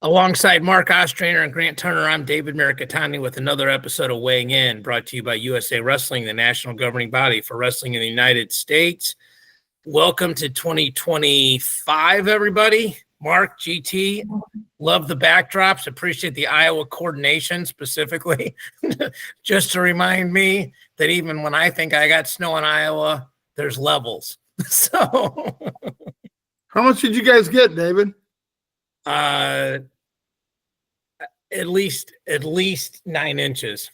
Alongside Mark Ostrander and Grant Turner, I'm David Mirikitani with another episode of Weighing In, brought to you by USA Wrestling, the national governing body for wrestling in the United States. Welcome to 2025, everybody. Mark, GT, love the backdrops. Appreciate the Iowa coordination specifically. Just to remind me that even when I think I got snow in Iowa, there's levels. So, how much did you guys get, David? At least 9 inches.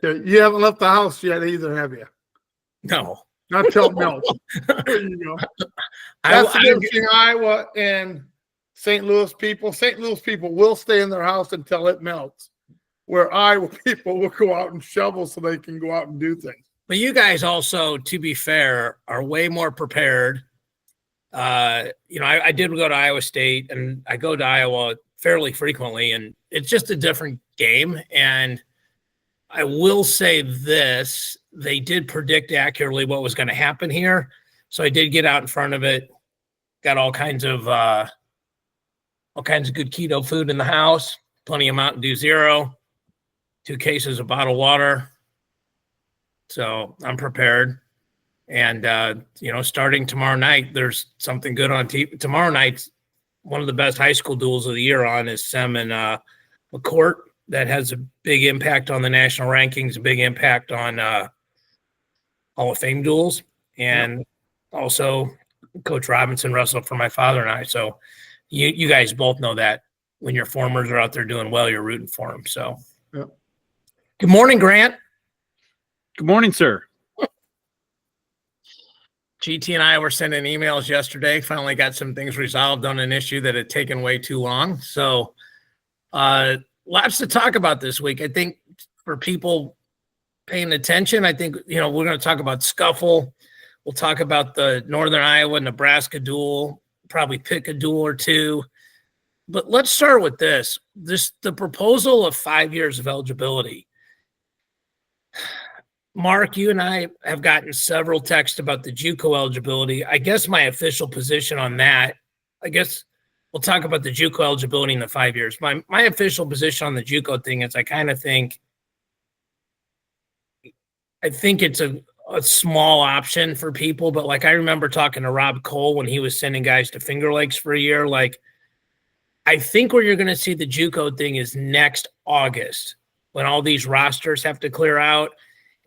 You haven't left the house yet either, have you? No. Not till it melts. There you go. That's the difference between Iowa and St. Louis people. St. Louis people will stay in their house until it melts, where Iowa people will go out and shovel so they can go out and do things. But you guys also, to be fair, are way more prepared. I did go to Iowa State, and I go to Iowa fairly frequently, and it's just a different game. And I will say this, they did predict accurately what was going to happen here. So I did get out in front of it, got all kinds of good keto food in the house, plenty of Mountain Dew Zero, 2 cases of bottled water. So I'm prepared. And, starting tomorrow night, there's something good on TV. Tomorrow night's one of the best high school duels of the year on is Sem and McCourt. That has a big impact on the national rankings, a big impact on Hall of Fame duels. And also Coach Robinson wrestled for my father and I. So you guys both know that when your formers are out there doing well, you're rooting for them. So Good morning, Grant. Good morning, sir. GT and I were sending emails yesterday, finally got some things resolved on an issue that had taken way too long. So lots to talk about this week. I think for people paying attention, I think, we're going to talk about Scuffle. We'll talk about the Northern Iowa, Nebraska duel, probably pick a duel or two. But let's start with this. The proposal of 5 years of eligibility. Mark, you and I have gotten several texts about the JUCO eligibility. I guess my official position on that, we'll talk about the JUCO eligibility in the 5 years. My official position on the JUCO thing is I think it's a small option for people, but I remember talking to Rob Cole when he was sending guys to Finger Lakes for a year. I think where you're going to see the JUCO thing is next August when all these rosters have to clear out.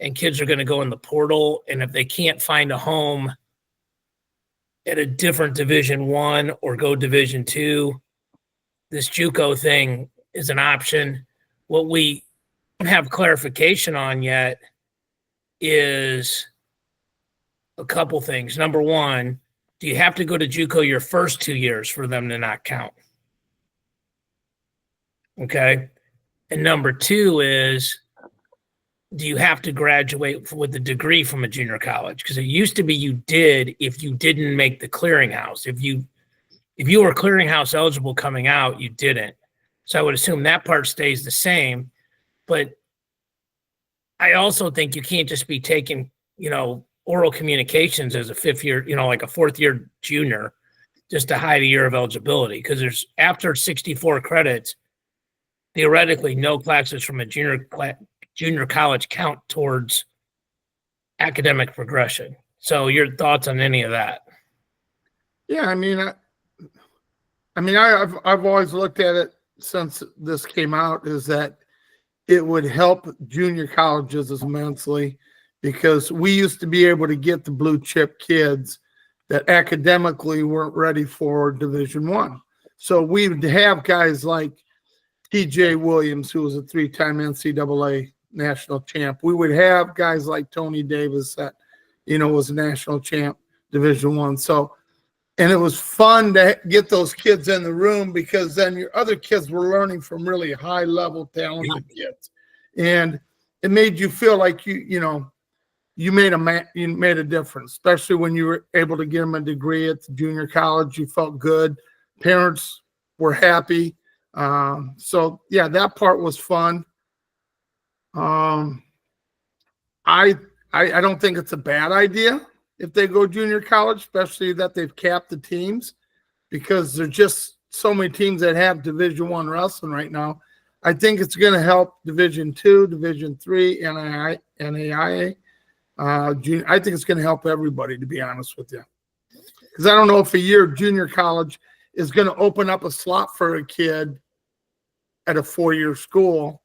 And kids are going to go in the portal, and if they can't find a home at a different Division I or go Division II, this JUCO thing is an option. What we don't have clarification on yet is a couple things. Number one, do you have to go to JUCO your first 2 years for them to not count? Okay. And number two is, do you have to graduate with a degree from a junior college? Because it used to be you did if you didn't make the clearinghouse. If you were clearinghouse eligible coming out, you didn't. So I would assume that part stays the same. But I also think you can't just be taking, oral communications as a 5th year, like a 4th year junior, just to hide a year of eligibility. Because there's after 64 credits, theoretically no classes from a junior college count towards academic progression. So your thoughts on any of that? Yeah, I've always looked at it since this came out is that it would help junior colleges immensely because we used to be able to get the blue chip kids that academically weren't ready for Division I. So we would have guys like TJ Williams, who was a 3-time NCAA national champ. We would have guys like Tony Davis that, was a national champ, Division I. So, and it was fun to get those kids in the room because then your other kids were learning from really high level talented kids. And it made you feel like you made a difference, especially when you were able to get them a degree at the junior college. You felt good. Parents were happy. So yeah, that part was fun. I don't think it's a bad idea if they go junior college, especially that they've capped the teams, because they're just so many teams that have Division I wrestling right now. I think it's going to help Division II, Division III, NAIA. I think it's going to help everybody, to be honest with you. Because I don't know if a year of junior college is going to open up a slot for a kid at a 4-year school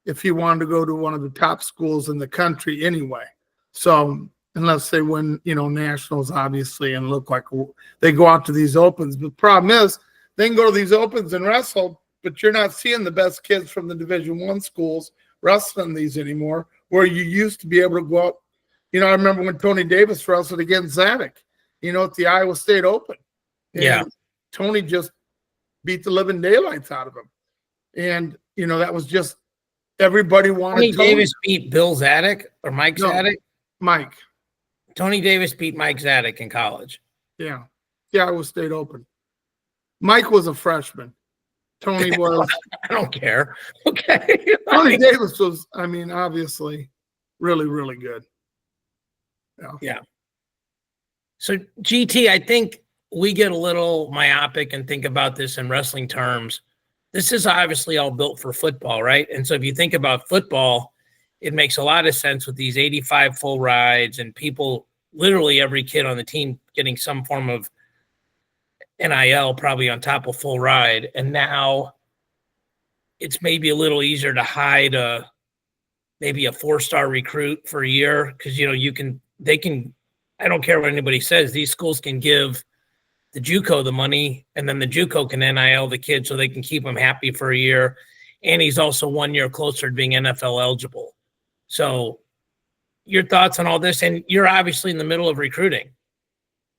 if he wanted to go to one of the top schools in the country anyway. So unless they win, nationals, obviously, and look like they go out to these opens. But the problem is they can go to these opens and wrestle, but you're not seeing the best kids from the Division I schools wrestling these anymore, where you used to be able to go out. I remember when Tony Davis wrestled against Zadok, at the Iowa State Open. And Tony just beat the living daylights out of him. And, that was just everybody wanted Tony Davis beat Bill Zadok or Mike Zadok? Mike. Tony Davis beat Mike Zadok in college. Yeah. Yeah, Iowa State Open. Mike was a freshman. Tony was. I don't care. Okay. Tony Davis was, obviously really, really good. Yeah. So, GT, I think we get a little myopic and think about this in wrestling terms. This is obviously all built for football, right? And so if you think about football, it makes a lot of sense with these 85 full rides and people, literally every kid on the team getting some form of NIL probably on top of full ride. And now it's maybe a little easier to hide maybe a 4-star recruit for a year because, they can, I don't care what anybody says, these schools can give the JUCO the money, and then the JUCO can NIL the kid so they can keep him happy for a year. And he's also 1 year closer to being NFL eligible. So your thoughts on all this? And you're obviously in the middle of recruiting,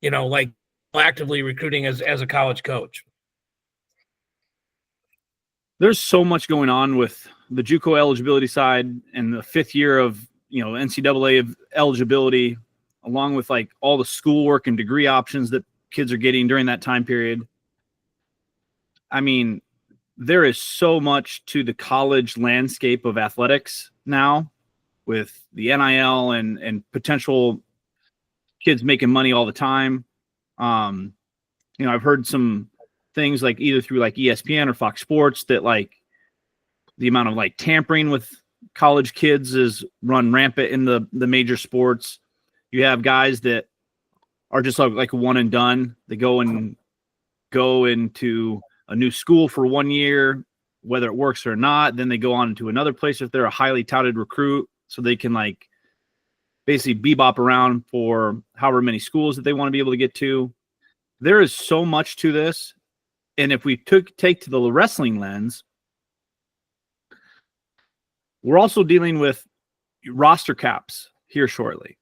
like actively recruiting as a college coach. There's so much going on with the JUCO eligibility side and the 5th year of, NCAA eligibility, along with like all the schoolwork and degree options that kids are getting during that time period. There is so much to the college landscape of athletics now with the NIL and potential kids making money all the time. I've heard some things like either through like ESPN or Fox Sports that like the amount of like tampering with college kids is run rampant in the major sports. You have guys that are just like a one and done. They go into a new school for 1 year, whether it works or not. Then they go on to another place if they're a highly touted recruit, so they can like basically bebop around for however many schools that they want to be able to get to. There is so much to this. And if we take to the wrestling lens, we're also dealing with roster caps here shortly.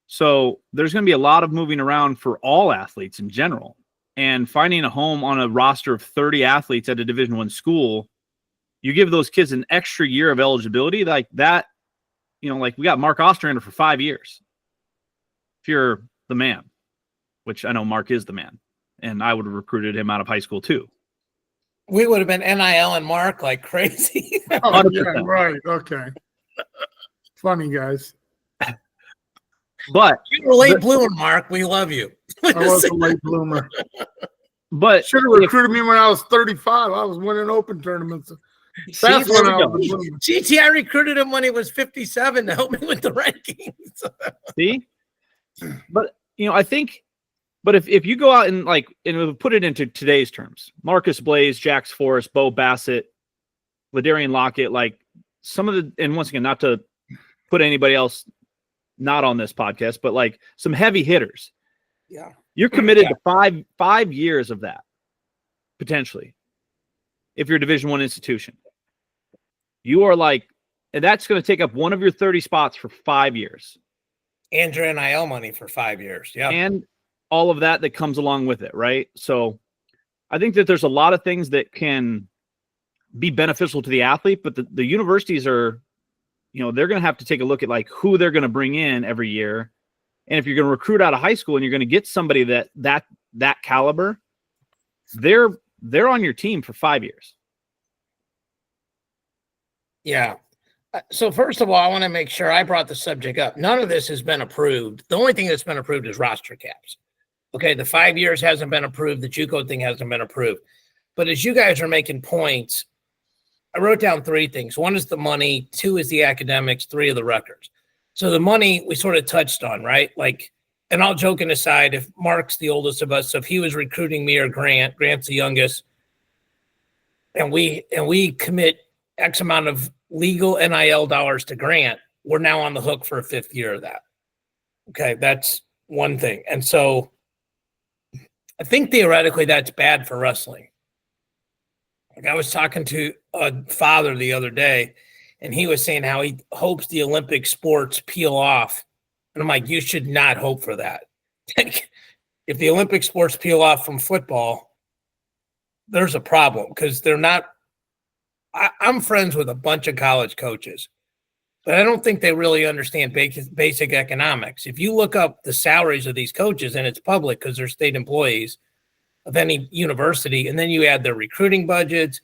So there's going to be a lot of moving around for all athletes in general, and finding a home on a roster of 30 athletes at a Division I school, you give those kids an extra year of eligibility like that. Like we got Mark Ostrander for 5 years. If you're the man, which I know Mark is the man, and I would have recruited him out of high school too. We would have been NIL and Mark like crazy. Oh, yeah, right. Okay. Funny, guys. But you were a late bloomer, Mark. We love you. I was a late bloomer. But should have recruited me when I was 35. I was winning open tournaments. That's when I was blooming. GT, I recruited him when he was 57 to help me with the rankings. See? But, I think, but if you go out and put it into today's terms, Marcus Blaze, Jax Forrest, Bo Bassett, Ladarian Lockett, like some of the, and once again, not to put anybody else not on this podcast, but like some heavy hitters. Yeah. You're committed to five years of that, potentially, if you're a Division I institution. You are like, and that's going to take up one of your 30 spots for 5 years. And your NIL money for 5 years. Yeah. And all of that comes along with it, right? So I think that there's a lot of things that can be beneficial to the athlete, but the universities are, they're going to have to take a look at like who they're going to bring in every year. And if you're going to recruit out of high school and you're going to get somebody that caliber, they're on your team for 5 years. Yeah. So first of all, I want to make sure I brought the subject up. None of this has been approved. The only thing that's been approved is roster caps. Okay, the 5 years hasn't been approved. The JUCO thing hasn't been approved. But as you guys are making points, I wrote down 3 things. 1 is the money, 2 is the academics, 3 are the records. So the money we sort of touched on, right? Like, and all joking aside, if Mark's the oldest of us, so if he was recruiting me or Grant's the youngest, and we commit X amount of legal NIL dollars to Grant, we're now on the hook for a 5th year of that. Okay, that's one thing. And so I think theoretically that's bad for wrestling. Like I was talking to a father the other day, and he was saying how he hopes the Olympic sports peel off. And I'm like, you should not hope for that. If the Olympic sports peel off from football, there's a problem because they're not. I'm friends with a bunch of college coaches, but I don't think they really understand basic economics. If you look up the salaries of these coaches, and it's public because they're state employees of any university, and then you add their recruiting budgets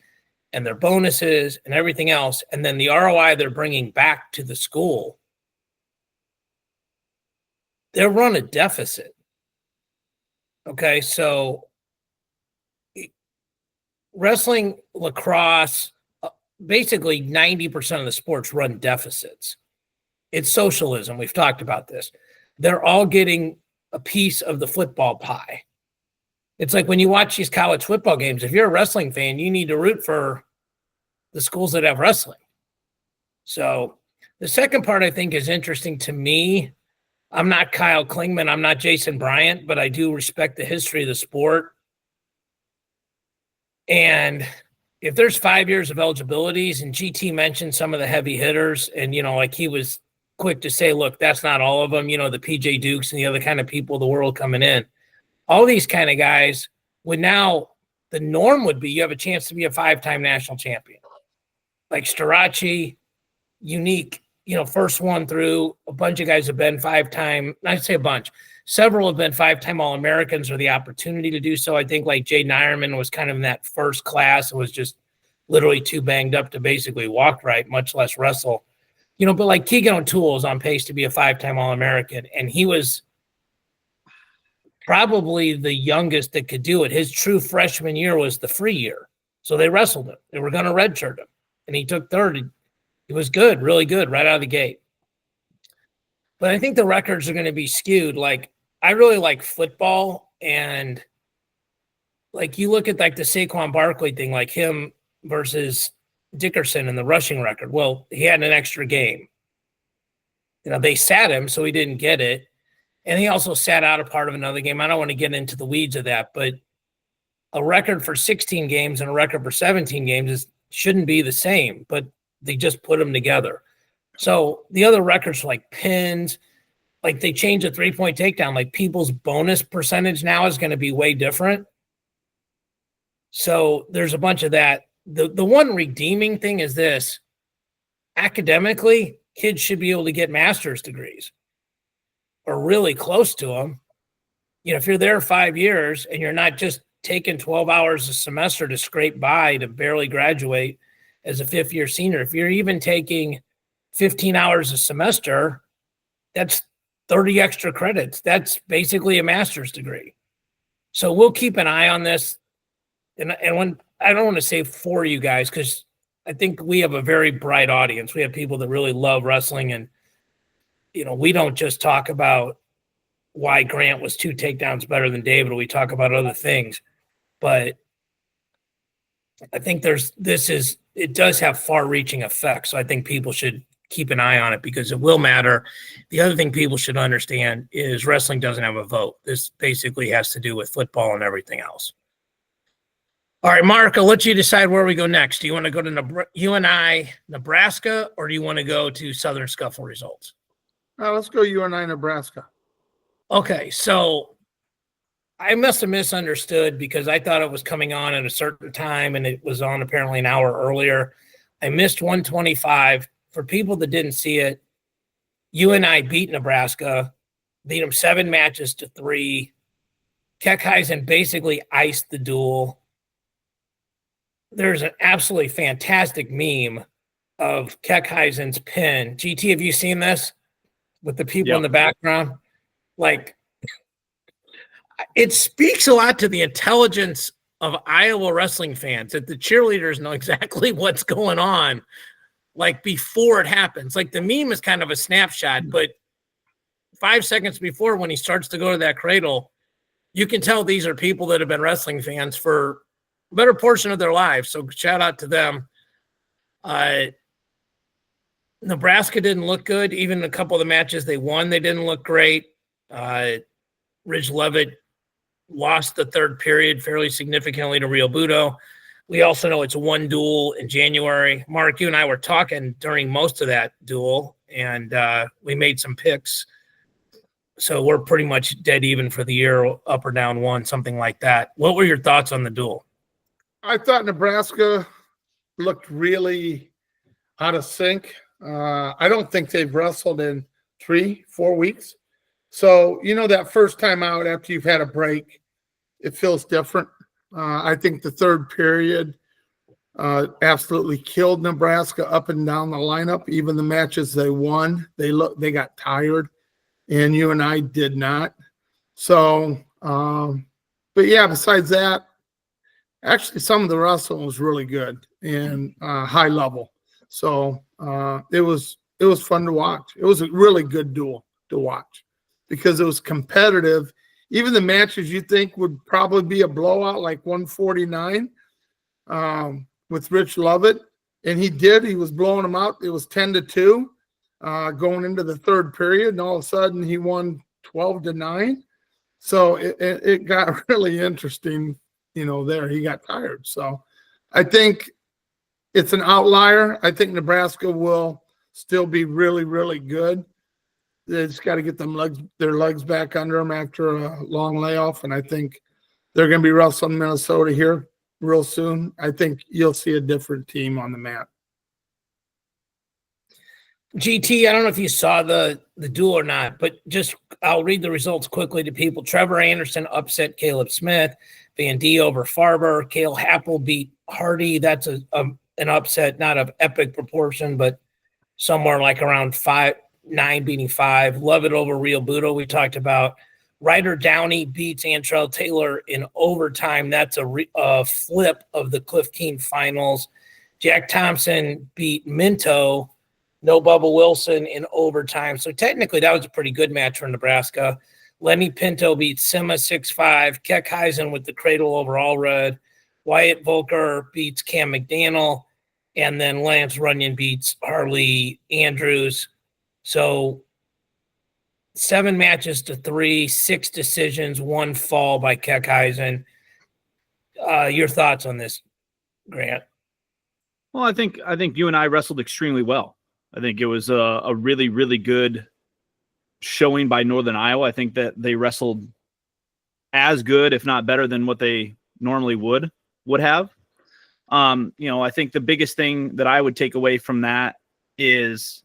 and their bonuses and everything else, and then the ROI they're bringing back to the school, they'll run a deficit. Okay, so wrestling, lacrosse, basically 90% of the sports run deficits. It's socialism. We've talked about this. They're all getting a piece of the football pie. It's like when you watch these college football games, if you're a wrestling fan, you need to root for the schools that have wrestling. So the second part I think is interesting to me. I'm not Kyle Klingman. I'm not Jason Bryant, but I do respect the history of the sport. And if there's 5 years of eligibilities, and GT mentioned some of the heavy hitters, and, like he was quick to say, look, that's not all of them, the PJ Dukes and the other kind of people of the world coming in. All these kind of guys would now, the norm would be you have a chance to be a 5-time national champion. Like Starace, unique, first one through. A bunch of guys have been 5-time, not say a bunch, several have been 5-time All-Americans or the opportunity to do so. I think like Jay Nyerman was kind of in that first class and was just literally too banged up to basically walk right, much less wrestle. But like Keegan O'Toole is on pace to be a 5-time All-American, and he was probably the youngest that could do it. His true freshman year was the free year. So they wrestled him. They were going to redshirt him, and he took 3rd. He was good, really good right out of the gate. But I think the records are going to be skewed. Like, I really like football, and like you look at like the Saquon Barkley thing, like him versus Dickerson and the rushing record. Well, he had an extra game. They sat him, so he didn't get it. And he also sat out a part of another game. I don't want to get into the weeds of that, but a record for 16 games and a record for 17 games shouldn't be the same, but they just put them together. So the other records like pins, like they changed the 3-point takedown, like people's bonus percentage now is going to be way different. So there's a bunch of that. The one redeeming thing is this: academically, kids should be able to get master's degrees or really close to them. If you're there 5 years and you're not just taking 12 hours a semester to scrape by to barely graduate as a 5th-year senior, if you're even taking 15 hours a semester, that's 30 extra credits. That's basically a master's degree. So we'll keep an eye on this. And when I don't want to say for you guys, because I think we have a very bright audience. We have people that really love wrestling, and we don't just talk about why Grant was 2 takedowns better than David. We talk about other things, but I think it does have far-reaching effects. So I think people should keep an eye on it because it will matter. The other thing people should understand is wrestling doesn't have a vote. This basically has to do with football and everything else. All right, Mark, I'll let you decide where we go next. Do you want to go to UNI, Nebraska, or do you want to go to Southern Scuffle results? Let's go UNI, Nebraska. Okay, so I must have misunderstood because I thought it was coming on at a certain time and it was on apparently an hour earlier. I missed 125. For people that didn't see it, UNI beat Nebraska, beat them 7-3. Keckheisen basically iced the duel. There's an absolutely fantastic meme of Keckheisen's pin. GT, have you seen this with the people in the background? Like, it speaks a lot to the intelligence of Iowa wrestling fans that the cheerleaders know exactly what's going on, like before it happens. Like the meme is kind of a snapshot, but 5 seconds before, when he starts to go to that cradle, you can tell these are people that have been wrestling fans for a better portion of their lives. So shout out to them. Nebraska didn't look good. Even a couple of the matches they won, they didn't look great. Ridge Levitt lost the third period fairly significantly to Rio Budo. We also know it's one duel in January. Mark, you and I were talking during most of that duel, and we made some picks. So we're pretty much dead even for the year, up or down one, something like that. What were your thoughts on the duel? I thought Nebraska looked really out of sync. I don't think they've wrestled in 3-4 weeks. So, that first time out after you've had a break, it feels different. I think the third period absolutely killed Nebraska up and down the lineup. Even the matches they won, they got tired, and you and I did not. So, but yeah, besides that, actually some of the wrestling was really good and high level. So it was fun to watch. It was a really good duel to watch because it was competitive. Even the matches you think would probably be a blowout, like 149 with Rich Lovett, and he was blowing them out. It was 10-2 going into the third period, and all of a sudden he won 12-9. So it got really interesting, there. He got tired. So I think it's an outlier. I think Nebraska will still be really, really good. They just got to get their legs back under them after a long layoff, and I think they're going to be wrestling Minnesota here real soon. I think you'll see a different team on the mat. GT, I don't know if you saw the duel or not, but I'll read the results quickly to people. Trevor Anderson upset Caleb Smith. Van D over Farber. Cale Happel beat Hardy. That's an upset, not of epic proportion, but somewhere like around 5-9 beating 5. Lovett over Rio Budo, we talked about. Ryder Downey beats Antrell Taylor in overtime. That's a flip of the Cliff Keen finals. Jack Thompson beat Minto, no Bubba Wilson, in overtime. So technically that was a pretty good match for Nebraska. Lenny Pinto beats Sima 6-5. Keckheisen with the cradle over Allred. Wyatt Volker beats Cam McDaniel. And then Lance Runyon beats Harley Andrews. So 7 matches to 3, 6 decisions, 1 fall by Keckheisen. Your thoughts on this, Grant? Well, I think you and I wrestled extremely well. I think it was a really, really good showing by Northern Iowa. I think that they wrestled as good, if not better, than what they normally would have. I think the biggest thing that I would take away from that is,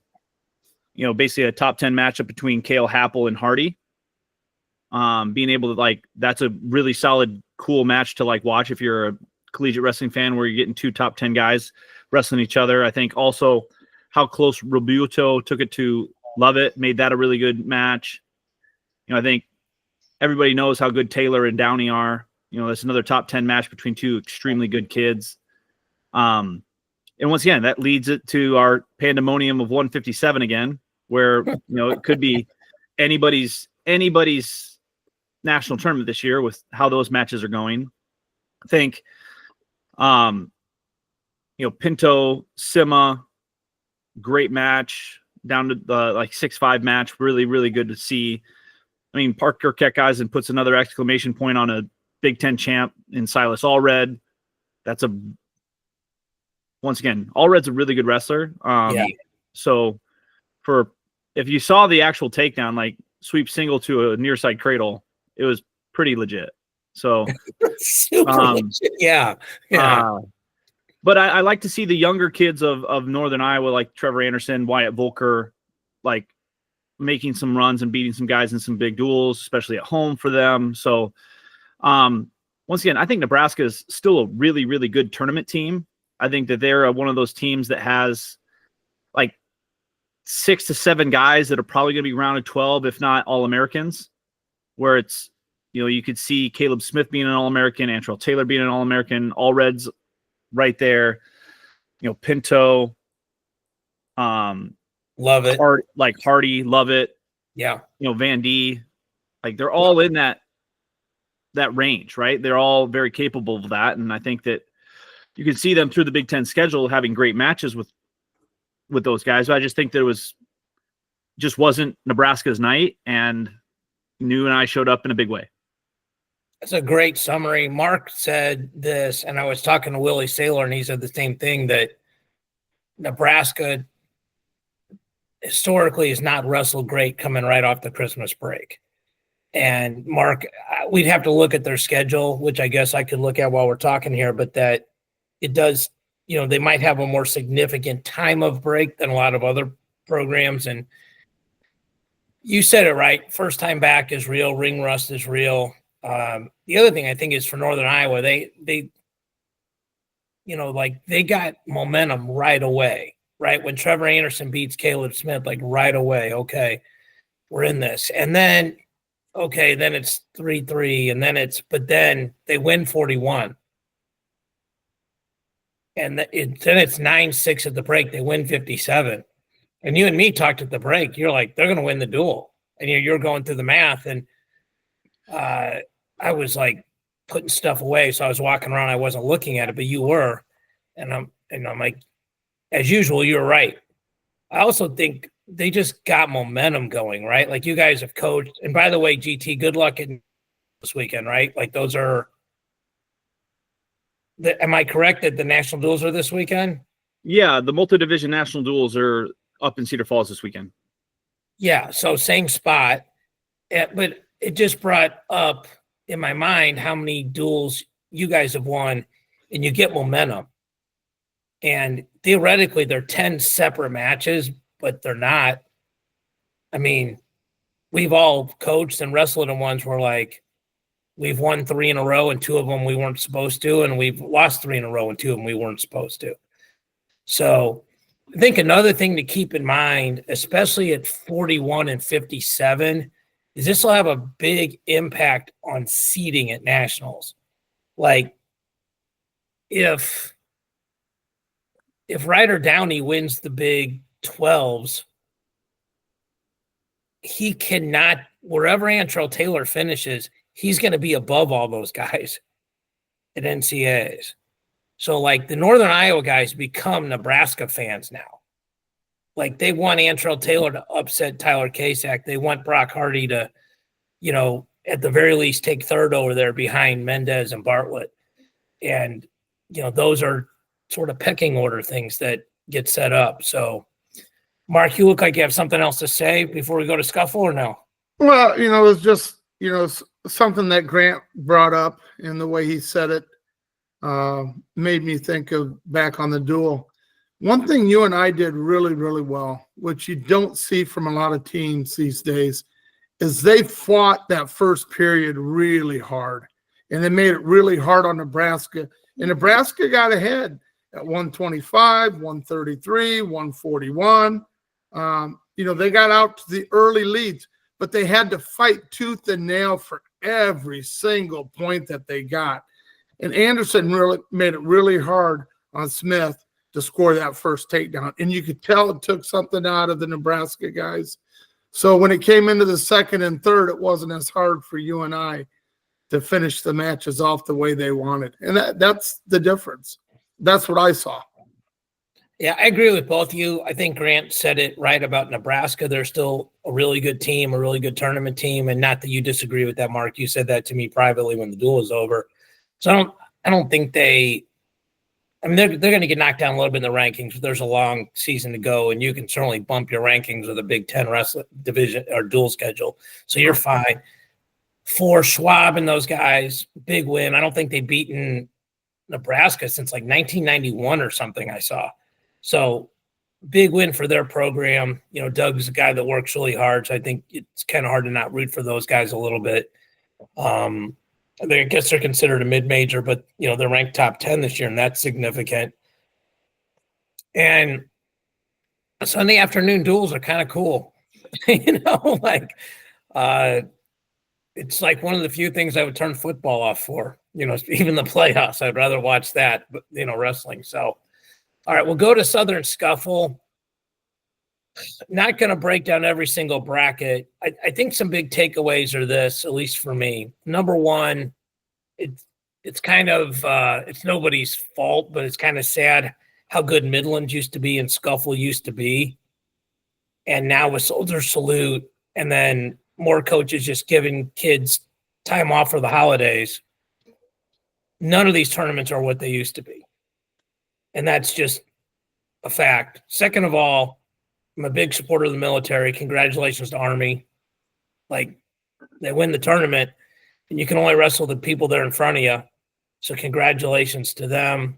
basically a top 10 matchup between Cale Happel and Hardy. Being able to that's a really solid, cool match to watch if you're a collegiate wrestling fan, where you're getting 2 top 10 guys wrestling each other. I think also how close Robuto took it to Lovett made that a really good match. I think everybody knows how good Taylor and Downey are. That's another top 10 match between 2 extremely good kids. And once again, that leads it to our pandemonium of 157 again, where, it could be anybody's national tournament this year with how those matches are going. I think, Pinto, Sima, great match down to the 6-5 match. Really, really good to see. I mean, Parker Keckheisen puts another exclamation point on a Big Ten champ in Silas Allred. Once again, Allred's a really good wrestler. So if you saw the actual takedown, sweep single to a near side cradle, it was pretty legit. So super legit. Yeah. But I like to see the younger kids of Northern Iowa, like Trevor Anderson, Wyatt Volker, making some runs and beating some guys in some big duels, especially at home for them. So once again, I think Nebraska is still a really, really good tournament team. I think that they're one of those teams that has 6 to 7 guys that are probably going to be rounded 12, if not All-Americans, where it's, You could see Caleb Smith being an All-American, Antrell Taylor being an All-American, all Reds right there. Pinto, Love it. Hardy, love it. Yeah. Van D, they're all in that range, right? They're all very capable of that. And I think that you can see them through the Big Ten schedule having great matches with those guys. But I just think that just wasn't Nebraska's night, and New and I showed up in a big way. That's a great summary. Mark said this, and I was talking to Willie Saylor, and he said the same thing, that Nebraska historically has not wrestled great coming right off the Christmas break. And Mark, we'd have to look at their schedule, which I guess I could look at while we're talking here, but that it does, they might have a more significant time of break than a lot of other programs. And you said it right. First time back is real. Ring rust is real. The other thing I think is for Northern Iowa, they got momentum right away, right? When Trevor Anderson beats Caleb Smith, right away, okay, we're in this. And then, okay, then it's 3-3, and but then they win 41. And then it's 9-6 at the break. They win 57. And you and me talked at the break. You're like, they're going to win the duel. And you're going through the math. And I was putting stuff away. So I was walking around. I wasn't looking at it, but you were. And I'm like, as usual, you're right. I also think they just got momentum going, right? You guys have coached. And by the way, GT, good luck in this weekend, right? Those are. Am I correct that the national duels are this weekend? Yeah, the multi-division national duels are up in Cedar Falls this weekend. Yeah, so same spot. But it just brought up in my mind how many duels you guys have won, and you get momentum. And theoretically, they're 10 separate matches, but they're not. I mean, we've all coached and wrestled in ones where we've won 3 in a row and 2 of them we weren't supposed to, and we've lost 3 in a row and 2 of them we weren't supposed to. So I think another thing to keep in mind, especially at 41 and 57, is this will have a big impact on seeding at nationals. If Ryder Downey wins the Big 12s, he cannot, wherever Antrell Taylor finishes, he's going to be above all those guys at NCAAs. So, the Northern Iowa guys become Nebraska fans now. They want Antrell Taylor to upset Tyler Kasak. They want Brock Hardy to, at the very least take third over there behind Mendez and Bartlett. And, those are sort of pecking order things that get set up. So, Mark, you look like you have something else to say before we go to Scuffle, or no? Well, it's just, something that Grant brought up, and the way he said it made me think of back on the duel. One thing you and I did really, really well, which you don't see from a lot of teams these days, is they fought that first period really hard, and they made it really hard on Nebraska. And Nebraska got ahead at 125, 133, 141. They got out to the early leads, but they had to fight tooth and nail for every single point that they got. And Anderson really made it really hard on Smith to score that first takedown. And you could tell it took something out of the Nebraska guys. So when it came into the second and third, it wasn't as hard for you and I to finish the matches off the way they wanted. And that's the difference. That's what I saw. Yeah, I agree with both of you. I think Grant said it right about Nebraska. They're still a really good team, a really good tournament team. And not that you disagree with that, Mark. You said that to me privately when the duel was over. So I don't think they're going to get knocked down a little bit in the rankings, but there's a long season to go, and you can certainly bump your rankings with a Big Ten wrestling division or dual schedule. So you're fine. For Schwab and those guys, big win. I don't think they've beaten Nebraska since 1991 or something I saw. So big win for their program. Doug's a guy that works really hard, so I think it's kind of hard to not root for those guys a little bit. I guess they're considered a mid-major, but, they're ranked top 10 this year, and that's significant. And Sunday afternoon duels are kind of cool. it's like one of the few things I would turn football off for, even the playoffs. I'd rather watch that, but wrestling. So, all right, we'll go to Southern Scuffle. Not going to break down every single bracket. I think some big takeaways are this, at least for me. Number one, it's kind of it's nobody's fault, but it's kind of sad how good Midland used to be and Scuffle used to be. And now with Soldier Salute and then more coaches just giving kids time off for the holidays, none of these tournaments are what they used to be. And that's just a fact. Second of all, I'm a big supporter of the military. Congratulations to Army. Like, they win the tournament, and you can only wrestle the people that are in front of you. So congratulations to them.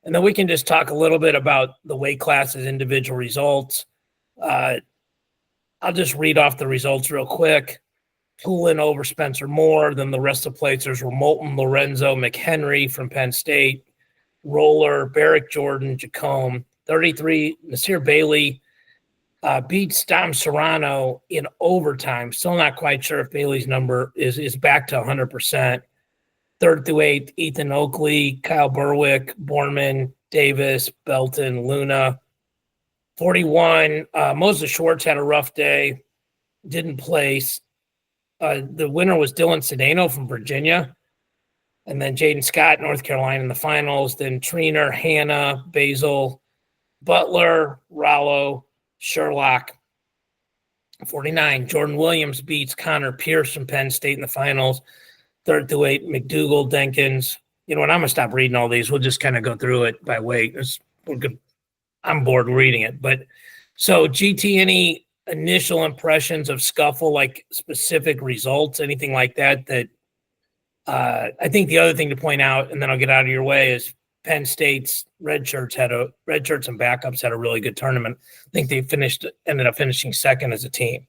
And then we can just talk a little bit about the weight classes, individual results. I'll just read off the results real quick. Poulin over Spencer Moore. Then the rest of the placers were Moulton, Lorenzo, McHenry from Penn State, Roller, Barrick Jordan, Jacome. 33, Nasir Bailey beats Dom Serrano in overtime. Still not quite sure if Bailey's number is back to 100%. 3rd through 8th, Ethan Oakley, Kyle Berwick, Borman, Davis, Belton, Luna. 41, Moses Schwartz had a rough day, didn't place. The winner was Dylan Sedano from Virginia. And then Jaden Scott, North Carolina in the finals. Then Triner, Hannah, Basil, Butler, Rollo, Sherlock. 49, Jordan Williams beats Connor Pierce from Penn State in the finals. 3rd through 8, McDougal, Denkins. You know what? I'm going to stop reading all these. We'll just kind of go through it by weight. We're good. I'm bored reading it. But so, GT, any initial impressions of Scuffle, like specific results, anything like that? I think the other thing to point out, and then I'll get out of your way, is Penn State's red shirts and backups had a really good tournament. I think they ended up finishing second as a team.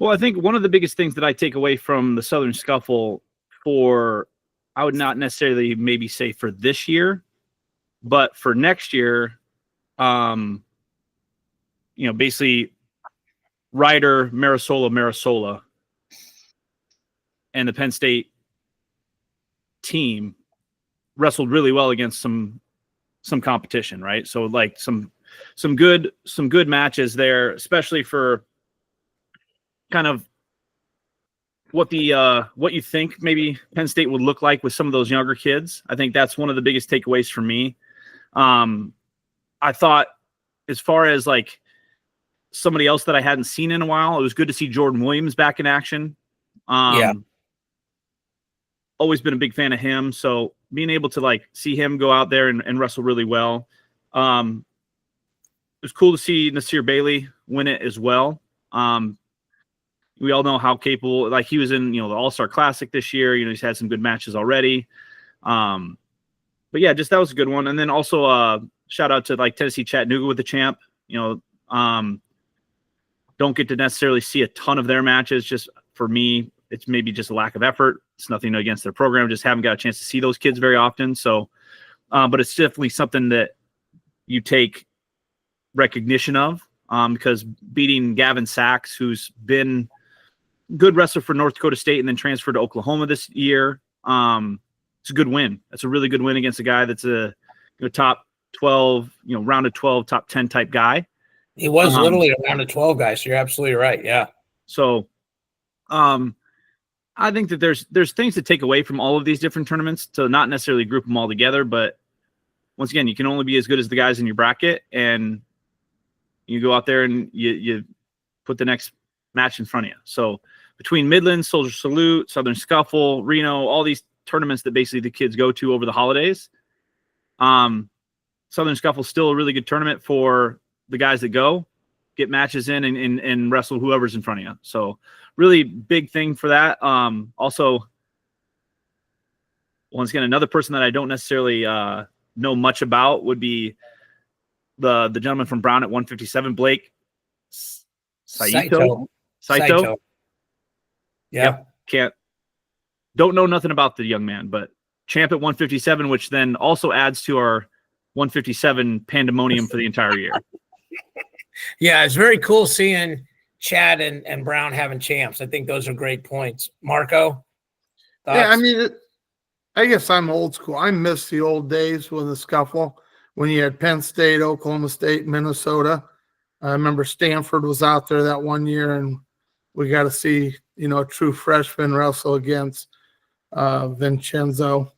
Well, I think one of the biggest things that I take away from the Southern Scuffle I would not necessarily maybe say for this year, but for next year, basically Ryder, Marisola, and the Penn State team wrestled really well against some competition, right? So like some good matches there, especially for kind of what you think maybe Penn State would look like with some of those younger kids. I think that's one of the biggest takeaways for me. I thought, as far as like somebody else that I hadn't seen in a while, it was good to see Jordan Williams back in action. Always been a big fan of him. So being able to like see him go out there and wrestle really well. It was cool to see Nasir Bailey win it as well. We all know how capable, like he was in, the All-Star Classic this year. He's had some good matches already. But yeah, just that was a good one. And then also shout out to like Tennessee Chattanooga with the champ. Don't get to necessarily see a ton of their matches. Just for me, it's maybe just a lack of effort. It's nothing against their program. Just haven't got a chance to see those kids very often. So, but it's definitely something that you take recognition of because beating Gavin Sachs, who's been good wrestler for North Dakota State and then transferred to Oklahoma this year. It's a good win. That's a really good win against a guy that's a top 12, round of 12, top 10 type guy. He was literally a round of 12 guy. So you're absolutely right. Yeah. So, I think that there's things to take away from all of these different tournaments, to not necessarily group them all together, but once again, you can only be as good as the guys in your bracket, and you go out there and you put the next match in front of you. So between Midland, Soldier Salute, Southern Scuffle, Reno, all these tournaments that basically the kids go to over the holidays, Southern Scuffle is still a really good tournament for the guys that go, get matches in and wrestle whoever's in front of you. So really big thing for that. Also, once again, another person that I don't necessarily know much about would be the gentleman from Brown at 157, Blake Saito. Yeah. Yep. Don't know nothing about the young man, but champ at 157, which then also adds to our 157 pandemonium for the entire year. Yeah, it's very cool seeing Chad and Brown having champs. I think those are great points. Marco? Yeah, I thoughts? mean, I guess I'm old school. I miss the old days with the scuffle when you had Penn State, Oklahoma State, Minnesota. I remember Stanford was out there that one year, and we got to see, a true freshman wrestle against Vincenzo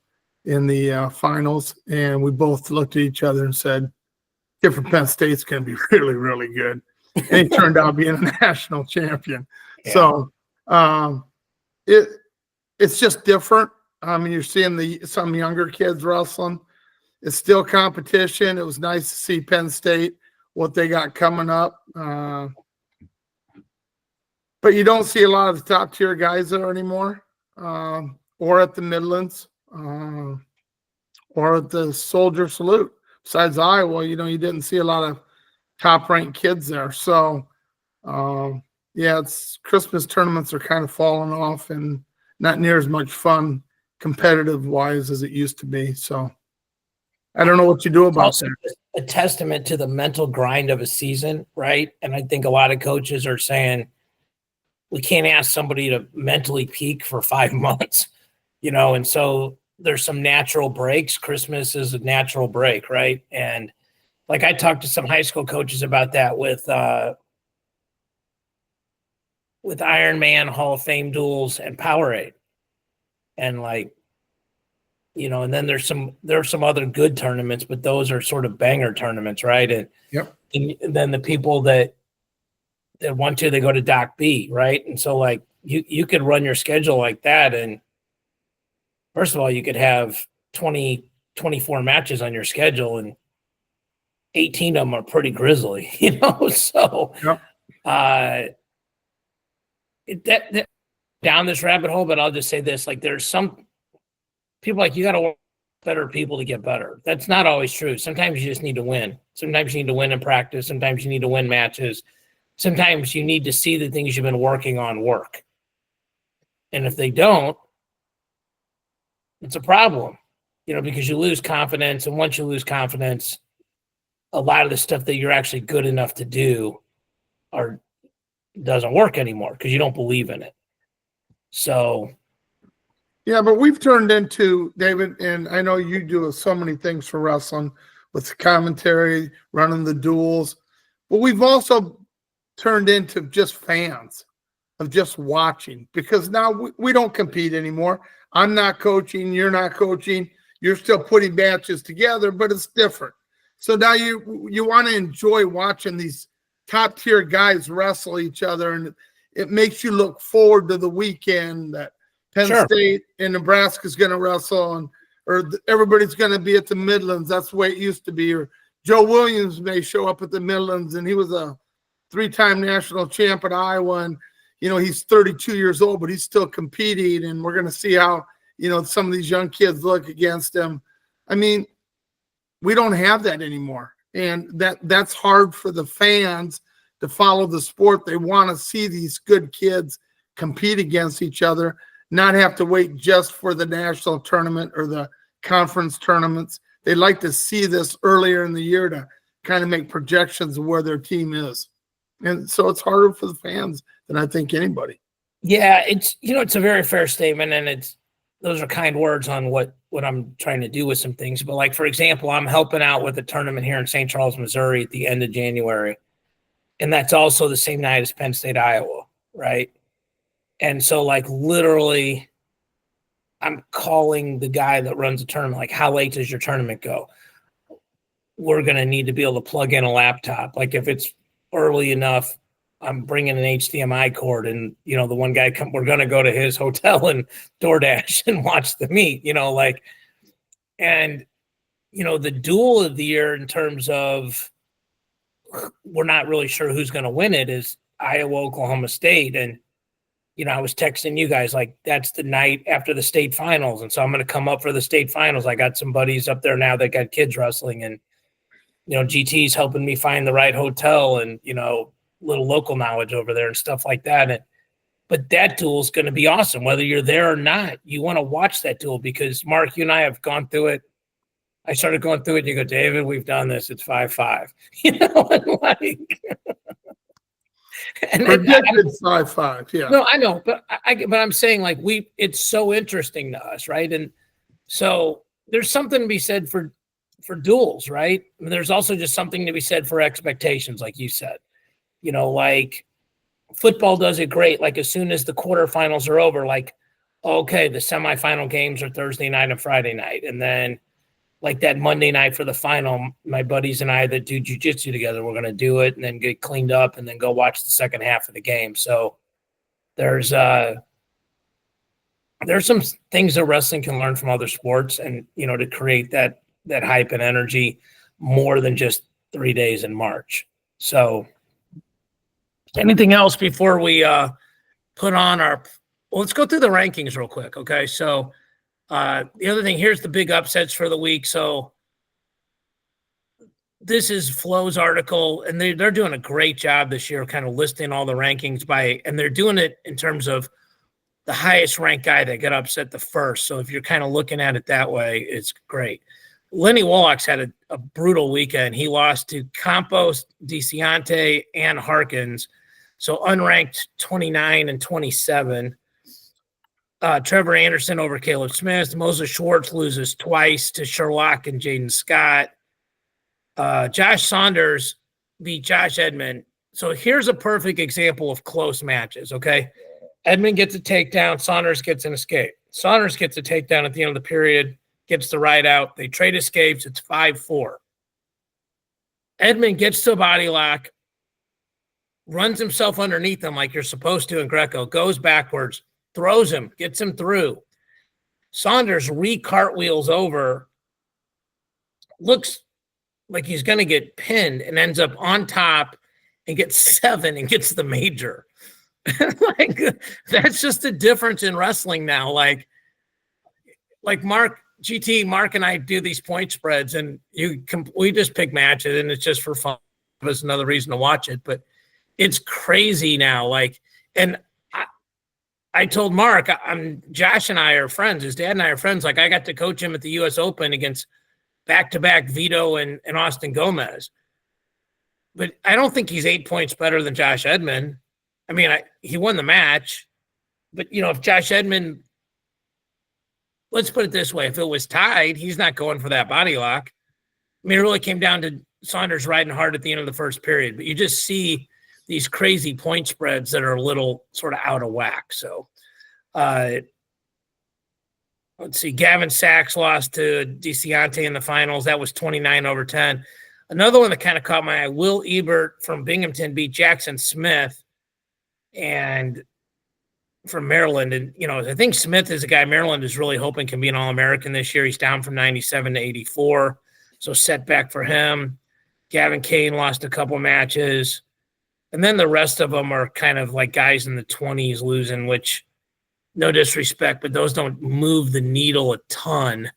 in the finals. And we both looked at each other and said, kid from Penn State's going to be really, really good. And he turned out being a national champion. Yeah. So it's just different. I mean, you're seeing some younger kids wrestling. It's still competition. It was nice to see Penn State, what they got coming up. But you don't see a lot of the top tier guys there anymore, or at the Midlands, or at the Soldier Salute. Besides Iowa, you didn't see a lot of top ranked kids there. So, it's Christmas tournaments are kind of falling off and not near as much fun competitive wise as it used to be. So I don't know what you do about Also that. a testament to the mental grind of a season, right? And I think a lot of coaches are saying we can't ask somebody to mentally peak for 5 months, and so there's some natural breaks. Christmas is a natural break, right? And like I talked to some high school coaches about that with Ironman, Hall of Fame duels, and Powerade. And and then there's some other good tournaments, but those are sort of banger tournaments, right? And, Yep. and then the people that want to, they go to Doc B, right? And so you could run your schedule like that, and first of all, you could have 24 matches on your schedule, and 18 of them are pretty grisly, So Yep. That down this rabbit hole, but I'll just say this: there's some people you got to work with better people to get better. That's not always true. Sometimes you just need to win. Sometimes you need to win in practice. Sometimes you need to win matches. Sometimes you need to see the things you've been working on work. And if they don't, it's a problem, because you lose confidence. And once you lose confidence, a lot of the stuff that you're actually good enough to do doesn't work anymore because you don't believe in it. So, yeah, but we've turned into, David, and I know you do so many things for wrestling with the commentary, running the duels, but we've also turned into just fans of just watching, because now we don't compete anymore. I'm not coaching. You're not coaching. You're still putting matches together, but it's different. So now you want to enjoy watching these top tier guys wrestle each other, and it makes you look forward to the weekend that Penn State and Nebraska is going to wrestle, or everybody's going to be at the Midlands. That's the way it used to be. Or Joe Williams may show up at the Midlands, and he was a 3-time national champ at Iowa, and he's 32 years old, but he's still competing, and we're going to see how some of these young kids look against him. I mean, we don't have that anymore, and that's hard for the fans to follow the sport. They want to see these good kids compete against each other, not have to wait just for the national tournament or the conference tournaments. They like to see this earlier in the year to kind of make projections of where their team is. And so it's harder for the fans than I think anybody. Yeah, it's a very fair statement, and those are kind words on what I'm trying to do with some things. But for example, I'm helping out with a tournament here in St. Charles, Missouri at the end of January. And that's also the same night as Penn State, Iowa, right? And so literally I'm calling the guy that runs the tournament, how late does your tournament go? We're going to need to be able to plug in a laptop. If it's early enough, I'm bringing an HDMI cord, and, the one guy, we're going to go to his hotel and DoorDash and watch the meet, and, the duel of the year in terms of we're not really sure who's going to win it is Iowa, Oklahoma State. And, I was texting you guys, that's the night after the state finals. And so I'm going to come up for the state finals. I got some buddies up there now that got kids wrestling, and, GT's helping me find the right hotel and, little local knowledge over there and stuff like that. But that duel is going to be awesome. Whether you're there or not, you want to watch that duel, because Mark, you and I have gone through it. I started going through it, and you go, David, we've done this. It's 5-5, And Predicted 5-5. Yeah. no, I know, but but I'm saying like it's so interesting to us, right? And so there's something to be said for duels, right? I mean, there's also just something to be said for expectations, like you said. Like football does it great. Like as soon as the quarterfinals are over, like, okay, the semifinal games are Thursday night and Friday night. And then like that Monday night for the final, my buddies and I that do jiu-jitsu together, we're going to do it and then get cleaned up and then go watch the second half of the game. So there's some things that wrestling can learn from other sports and, to create that hype and energy more than just 3 days in March. So anything else before we put on let's go through the rankings real quick. Okay. So the other thing, here's the big upsets for the week. So this is Flo's article, and they're doing a great job this year kind of listing all the rankings and they're doing it in terms of the highest ranked guy that got upset the first. So if you're kind of looking at it that way, it's great. Lenny Wallach's had a brutal weekend. He lost to Campos, DeCiante, and Harkins. So unranked 29 and 27. Trevor Anderson over Caleb Smith. Moses Schwartz loses twice to Sherlock and Jaden Scott. Josh Saunders beat Josh Edmond. So here's a perfect example of close matches, okay? Edmond gets a takedown. Saunders gets an escape. Saunders gets a takedown at the end of the period, gets the ride out. They trade escapes. It's 5-4. Edmond gets to a body lock, runs himself underneath him like you're supposed to in Greco, goes backwards, throws him, gets him through. Saunders cartwheels over, looks like he's going to get pinned and ends up on top and gets 7 and gets the major. Like that's just the difference in wrestling now. Like Mark and I do these point spreads and we just pick matches and it's just for fun. It's another reason to watch it, but it's crazy now. Like, and I told Mark, Josh and I are friends. His dad and I are friends. Like I got to coach him at the U.S. Open against back-to-back Vito and Austin Gomez. But I don't think he's 8 points better than Josh Edmond. I mean, he won the match. But, if Josh Edmond, let's put it this way, if it was tied, he's not going for that body lock. I mean, it really came down to Saunders riding hard at the end of the first period. But you just see these crazy point spreads that are a little sort of out of whack. So, let's see. Gavin Sachs lost to DeCiante in the finals. That was 29-10. Another one that kind of caught my eye, Will Ebert from Binghamton beat Jackson Smith and from Maryland. And, I think Smith is a guy Maryland is really hoping can be an All-American this year. He's down from 97 to 84. So setback for him. Gavin Kane lost a couple matches. And then the rest of them are kind of like guys in the 20s losing, which no disrespect, but those don't move the needle a ton.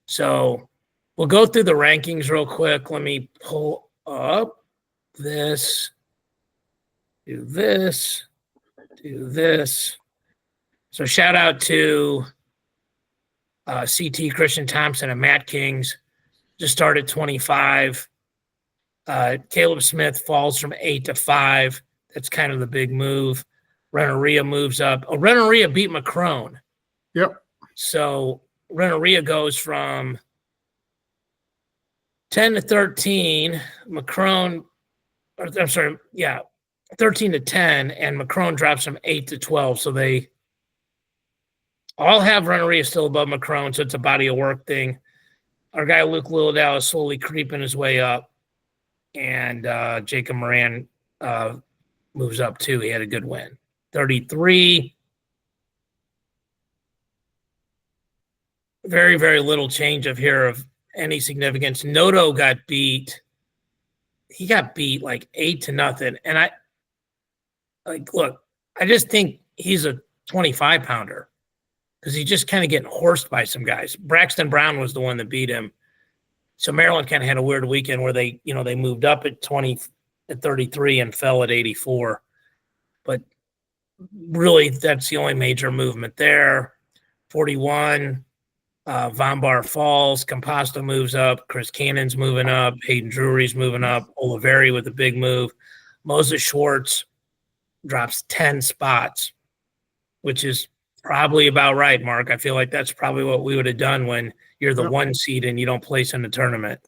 So we'll go through the rankings real quick. Let me pull up this, do this. So shout out to CT Christian Thompson and Matt Kings. Just started 25. Caleb Smith falls from 8 to 5. That's kind of the big move. Renneria moves up. Oh, Renneria beat McCrone. Yep. So Renneria goes from 10 to 13. McCrone, 13 to 10, and McCrone drops from 8 to 12. So they all have Renneria still above McCrone, so it's a body of work thing. Our guy Luke Lilladale is slowly creeping his way up, and Jacob Moran moves up too. He had a good win. 33. Very, very little change of any significance. Noto got beat. He got beat like 8-0. And I just think he's a 25-pounder because he's just kind of getting horsed by some guys. Braxton Brown was the one that beat him. So Maryland kind of had a weird weekend where they moved up at 33 and fell at 84. But really, that's the only major movement there. 41, Von Bar falls. Composto moves up. Chris Cannon's moving up. Hayden Drury's moving up. Oliveri with a big move. Moses Schwartz drops 10 spots, which is probably about right, Mark. I feel like that's probably what we would have done when you're the 1 seed and you don't place in the tournament.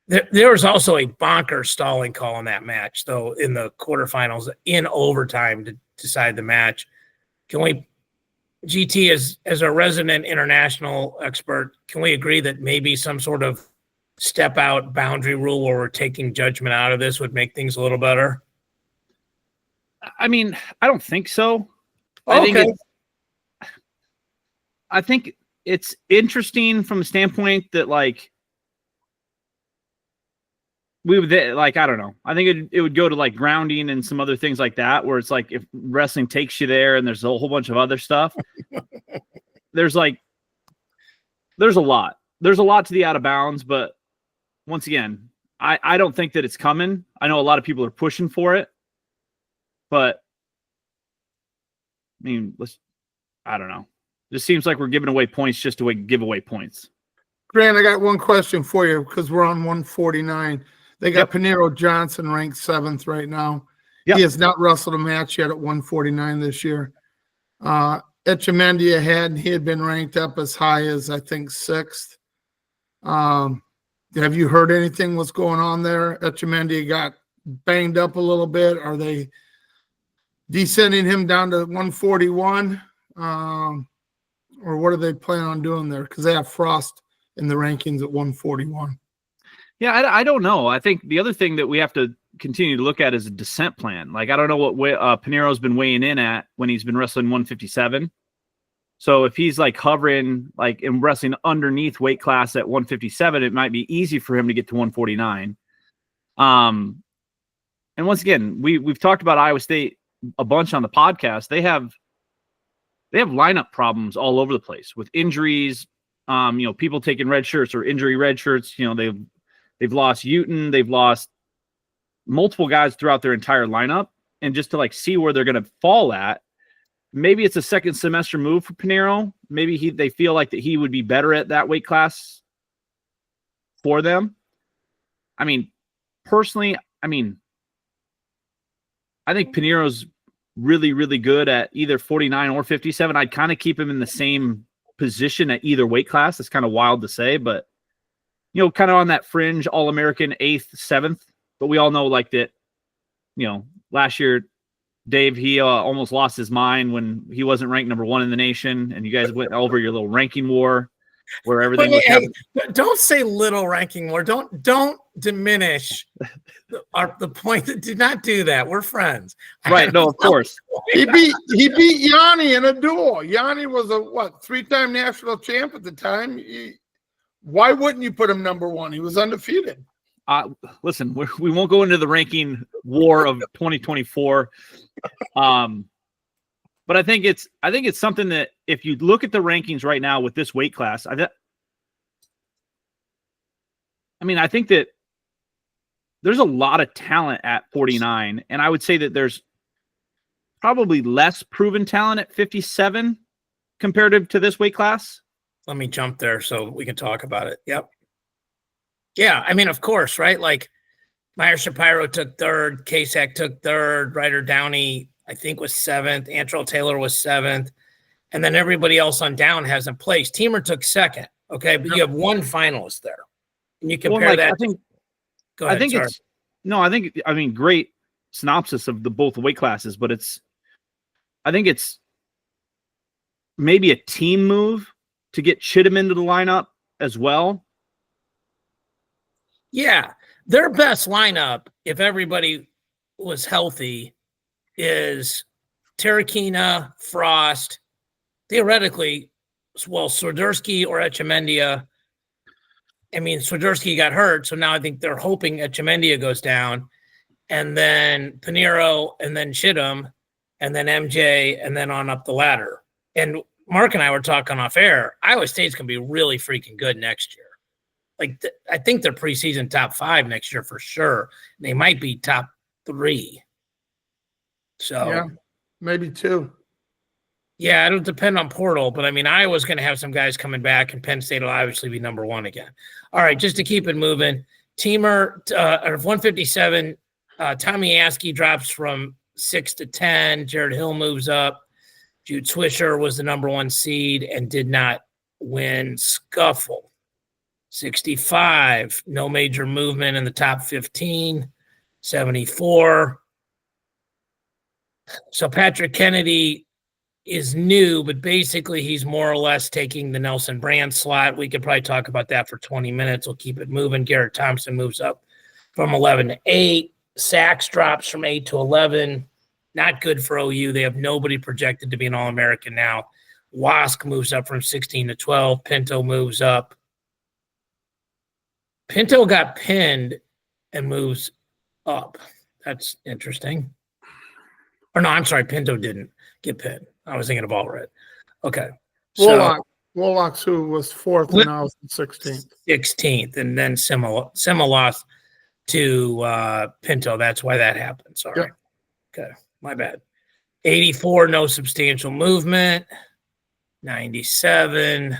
There was also a bonker stalling call in that match, though, in the quarterfinals in overtime to decide the match. Can we, GT, as a resident international expert, can we agree that maybe some sort of step out boundary rule where we're taking judgment out of this would make things a little better? I mean, I don't think so. Okay. I think it's interesting from the standpoint that, like, we would, like, I don't know. I think it would go to like grounding and some other things like that, where it's like if wrestling takes you there and there's a whole bunch of other stuff, there's a lot to the out of bounds. But once again, I don't think that it's coming. I know a lot of people are pushing for it, but I mean, I don't know. It just seems like we're giving away points just to give away points. Grant, I got one question for you because we're on 149. They got Pinero Johnson ranked 7th right now. He has not wrestled a match yet at 149 this year. Echemendia he had been ranked up as high as, I think, 6th. Have you heard anything what's going on there? Echemendia got banged up a little bit. Are they descending him down to 141? Or what are they planning on doing there? Because they have Frost in the rankings at 141. Yeah, I don't know. I think the other thing that we have to continue to look at is a descent plan. Like, I don't know what Pinero's been weighing in at when he's been wrestling 157. So if he's like hovering, like in wrestling underneath weight class at 157, it might be easy for him to get to 149. And once again, we've talked about Iowa State a bunch on the podcast. They have lineup problems all over the place with injuries. People taking red shirts or injury red shirts. They've lost Uten. They've lost multiple guys throughout their entire lineup. And just to like see where they're going to fall at, maybe it's a second semester move for Pinero. Maybe they feel like that he would be better at that weight class for them. I mean, personally, I think Pinero's really, really good at either 49 or 57. I'd kind of keep him in the same position at either weight class. It's kind of wild to say, but kind of on that fringe All-American 8th, 7th. But we all know like that, last year, Dave, he almost lost his mind when he wasn't ranked number 1 in the nation, and you guys went over your little ranking war where everything was happening. Don't say little ranking war. Don't diminish the point. Do not do that. We're friends. Right. No, of course. He beat Yanni in a duel. Yanni was a 3-time national champ at the time. Why wouldn't you put him number 1? He was undefeated. Listen, we won't go into the ranking war of 2024. But I think it's something that if you look at the rankings right now with this weight class, I think that there's a lot of talent at 49, and I would say that there's probably less proven talent at 57 comparative to this weight class. Let me jump there so we can talk about it. Yep. Yeah, of course, right? Like Meyer Shapiro took 3rd, Kasek took 3rd, Ryder Downey, I think, was 7th, Antrell Taylor was 7th, and then everybody else on down hasn't placed. Teamer took 2nd, okay, but you have 1 finalist there. And you compare that. Great synopsis of both weight classes, but I think it's maybe a team move to get Chittum into the lineup as well. Yeah, their best lineup, if everybody was healthy, is Terakina, Frost, theoretically, Swiderski or Echemendia. Swiderski got hurt, so now I think they're hoping Echemendia goes down, and then Pinero, and then Chittum, and then MJ, and then on up the ladder. And Mark and I were talking off air. Iowa State's going to be really freaking good next year. I think they're preseason top 5 next year for sure. They might be top 3. So yeah, maybe 2. Yeah, it'll depend on portal, but Iowa's going to have some guys coming back, and Penn State will obviously be number 1 again. All right, just to keep it moving, Teamer of 157, Tommy Askey drops from 6 to 10. Jared Hill moves up. Jude Swisher was the number 1 seed and did not win Scuffle. 65, no major movement in the top 15. 74. So Patrick Kennedy is new, but basically he's more or less taking the Nelson Brand slot. We could probably talk about that for 20 minutes. We'll keep it moving. Garrett Thompson moves up from 11 to 8. Sachs drops from 8 to 11. Not good for OU. They have nobody projected to be an All-American now. Wask moves up from 16 to 12. Pinto moves up. Pinto got pinned and moves up. That's interesting. Or no, I'm sorry. Pinto didn't get pinned. I was thinking of Allred. Okay. Wolak's who was 4th and now is 16th. 16th. And then Sima lost to Pinto. That's why that happened. Sorry. Yep. Okay. My bad. 84, no substantial movement. 97.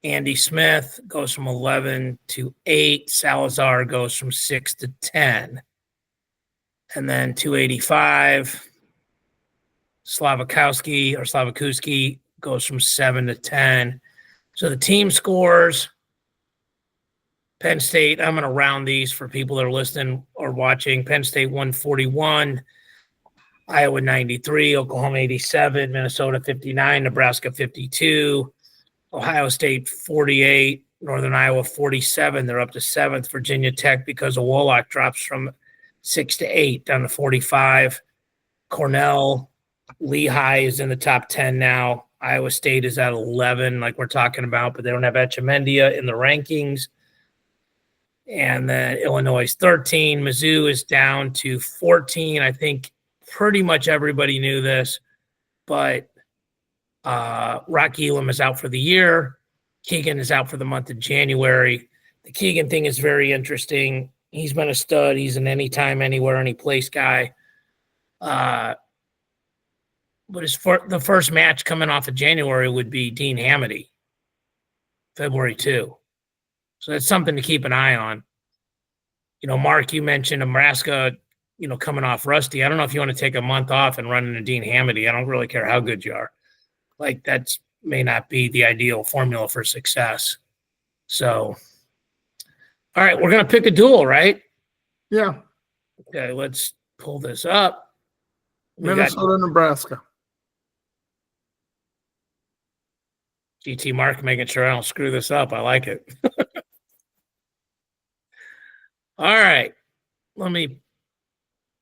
Andy Smith goes from 11 to 8. Salazar goes from 6 to 10. And then 285, Slavakowski goes from 7 to 10. So the team scores, Penn State, I'm going to round these for people that are listening or watching. Penn State 141, Iowa 93, Oklahoma 87, Minnesota 59, Nebraska 52, Ohio State 48, Northern Iowa 47. They're up to 7th. Virginia Tech, because of Wolak, drops from 6 to 8 down to 45. Cornell, Lehigh is in the top 10 now. Iowa State is at 11, like we're talking about, but they don't have Echemendia in the rankings. And then Illinois is 13. Mizzou is down to 14. I think pretty much everybody knew this, but Rock Elam is out for the year. Keegan is out for the month of January. The Keegan thing is very interesting. He's been a stud. He's an anytime, anywhere, any place guy. But the first match coming off of January would be Dean Hamady, February 2. So that's something to keep an eye on. You know, Mark, you mentioned Nebraska, you know, coming off rusty. I don't know if you want to take a month off and run into Dean Hamady. I don't really care how good you are. Like, that may not be the ideal formula for success. So, all right, we're going to pick a duel, right? Yeah. Okay, let's pull this up. Minnesota, Nebraska. GT Mark making sure I don't screw this up. I like it. All right, let me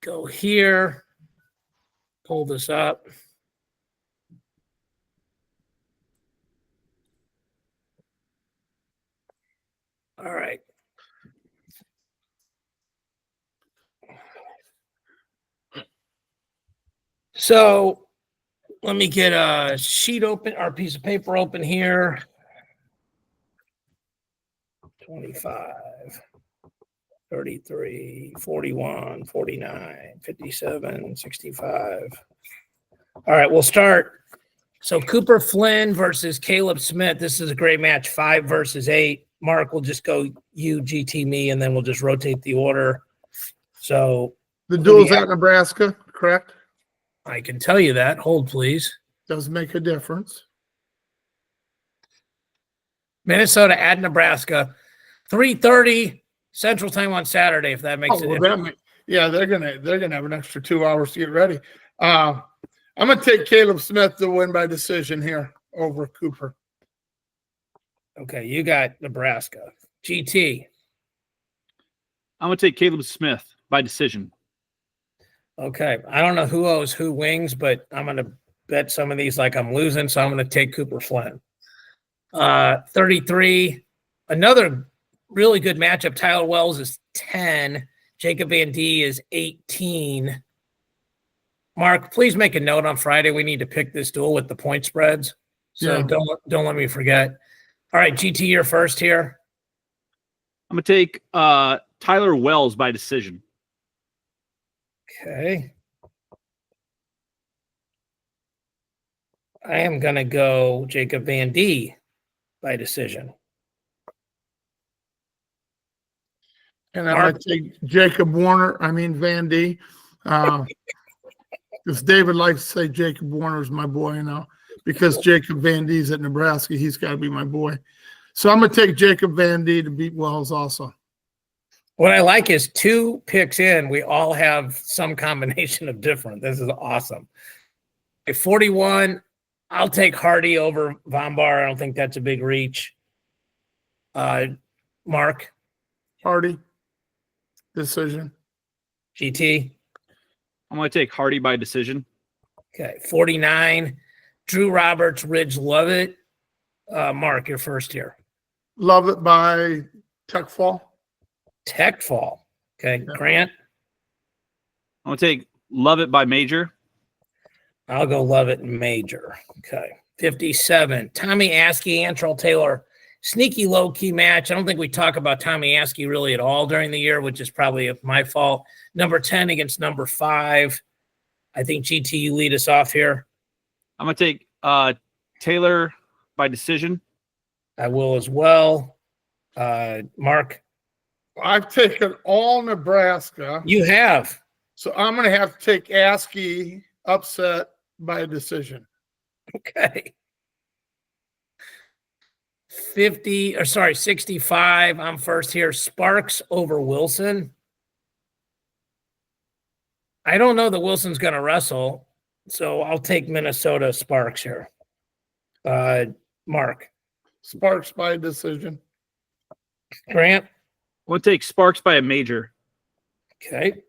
go here, pull this up. All right. So let me get a sheet open or a piece of paper open here. 25, 33, 41, 49, 57, 65. All right, we'll start. So Cooper Flynn versus Caleb Smith. This is a great match, 5 versus 8. Mark, will just go you, GT, me, and then we'll just rotate the order. So the duel's at Nebraska, correct? I can tell you that. Hold, please. Does make a difference. Minnesota at Nebraska, 3:30 Central Time on Saturday, if that makes a difference. They're gonna have an extra 2 hours to get ready. I'm gonna take Caleb Smith to win by decision here over Cooper. Okay, you got Nebraska. GT. I'm going to take Caleb Smith by decision. Okay, I don't know who owes who wings, but I'm going to bet some of these like I'm losing, so I'm going to take Cooper Flynn. 33, another really good matchup. Tyler Wells is 10. Jacob Van D is 18. Mark, please make a note on Friday. We need to pick this duel with the point spreads. So don't let me forget. All right, GT, you're first here. I'm going to take Tyler Wells by decision. Okay. I am going to go Jacob Van D by decision. And I'm going to take Jacob Van D. Because David likes to say Jacob Warner's my boy now. Because Jacob Van D's at Nebraska, he's got to be my boy. So I'm going to take Jacob Van D to beat Wells also. What I like is 2 picks in, we all have some combination of different. This is awesome. At 41, I'll take Hardy over Von Bar. I don't think that's a big reach. Mark? Hardy. Decision. GT? I'm going to take Hardy by decision. Okay. 49, Drew Roberts, Ridge Lovett. Mark, you're first here. Lovett by Tech Fall. Tech Fall. Okay. Yeah. Grant? I'm going to take Lovett by major. I'll go Lovett and major. Okay. 57, Tommy Askey, Antrell Taylor. Sneaky low-key match. I don't think we talk about Tommy Askey really at all during the year, which is probably my fault. Number 10 against number 5. I think GT, you lead us off here. I'm going to take Taylor by decision. I will as well. Mark? I've taken all Nebraska. You have. So I'm going to have to take Askey upset by decision. Okay. 65. I'm first here. Sparks over Wilson. I don't know that Wilson's going to wrestle, so I'll take Minnesota Sparks here. Mark? Sparks by decision. Grant? We'll take Sparks by a major. Okay.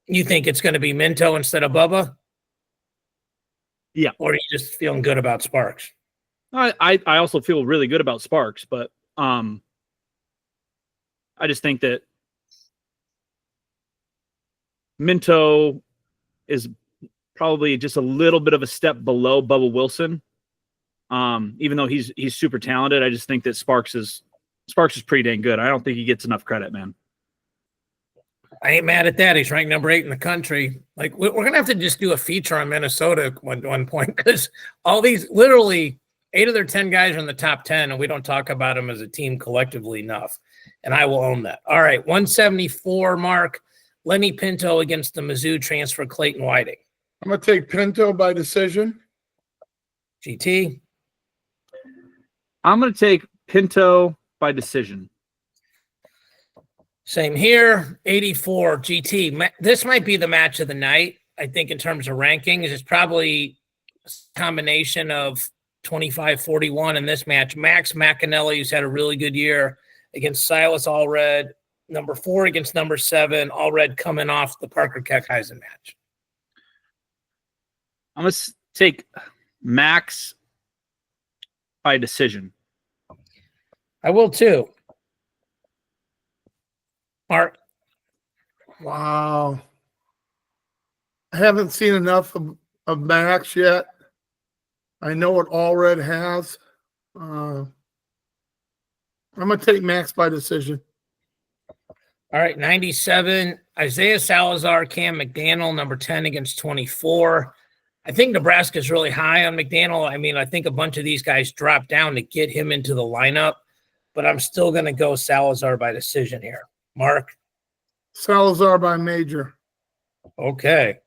You think it's going to be Minto instead of Bubba? Yeah. Or are you just feeling good about Sparks? I also feel really good about Sparks, but I just think that Minto is probably just a little bit of a step below Bubba Wilson. Even though he's super talented, I just think that Sparks is pretty dang good. I don't think he gets enough credit, man. I ain't mad at that. He's ranked number 8 in the country. Like, we're going to have to just do a feature on Minnesota at one point, because all these, literally 8 of their 10 guys are in the top 10, and we don't talk about them as a team collectively enough. And I will own that. All right, 174, Mark. Lenny Pinto against the Mizzou transfer Clayton Whiting. I'm going to take Pinto by decision. GT? I'm going to take Pinto by decision. Same here. 84, GT. This might be the match of the night, I think, in terms of rankings. It's probably a combination of 25-41 in this match. Max McAnally, who's had a really good year, against Silas Allred. Number 4 against number 7. Allred coming off the Parker Keckheisen match. I'm going to take Max by decision. I will too. Mark? Wow. I haven't seen enough of Max yet. I know what Allred has. I'm going to take Max by decision. All right, 97, Isaiah Salazar, Cam McDaniel, number 10 against 24. I think Nebraska's really high on McDaniel. I mean, I think a bunch of these guys dropped down to get him into the lineup, but I'm still going to go Salazar by decision here. Mark? Salazar by major. Okay.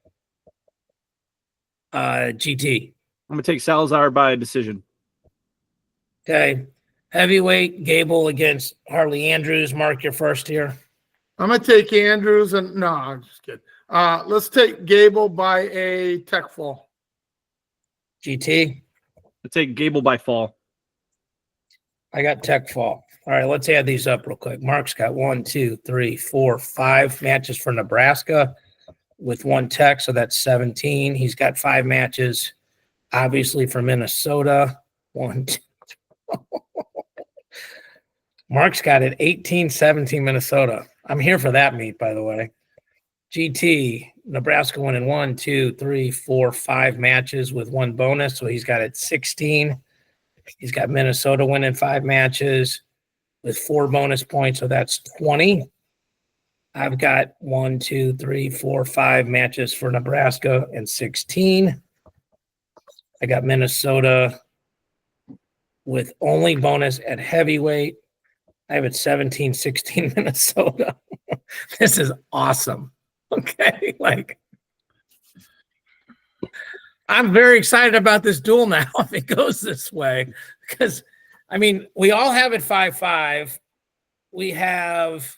GT? I'm going to take Salazar by decision. Okay. Heavyweight, Gable against Harley Andrews. Mark, you're first here. I'm going to take Andrews and no, I'm just kidding. Let's take Gable by a Tech Fall. GT? I'll take Gable by fall. I got Tech Fall. All right, let's add these up real quick. Mark's got 1, 2, 3, 4, 5 matches for Nebraska with 1 Tech, so that's 17. He's got 5 matches, obviously, for Minnesota. 1, 2. Mark's got it 18-17 Minnesota. I'm here for that meet, by the way. GT, Nebraska winning 1, 2, 3, 4, 5 matches with 1 bonus, so he's got it 16. He's got Minnesota winning 5 matches with 4 bonus points, so that's 20. I've got 1, 2, 3, 4, 5 matches for Nebraska and 16. I got Minnesota with only bonus at heavyweight. I have it 17-16 Minnesota. This is awesome. Okay. Like, I'm very excited about this duel now if it goes this way. Because, I mean, we all have it 5-5. We have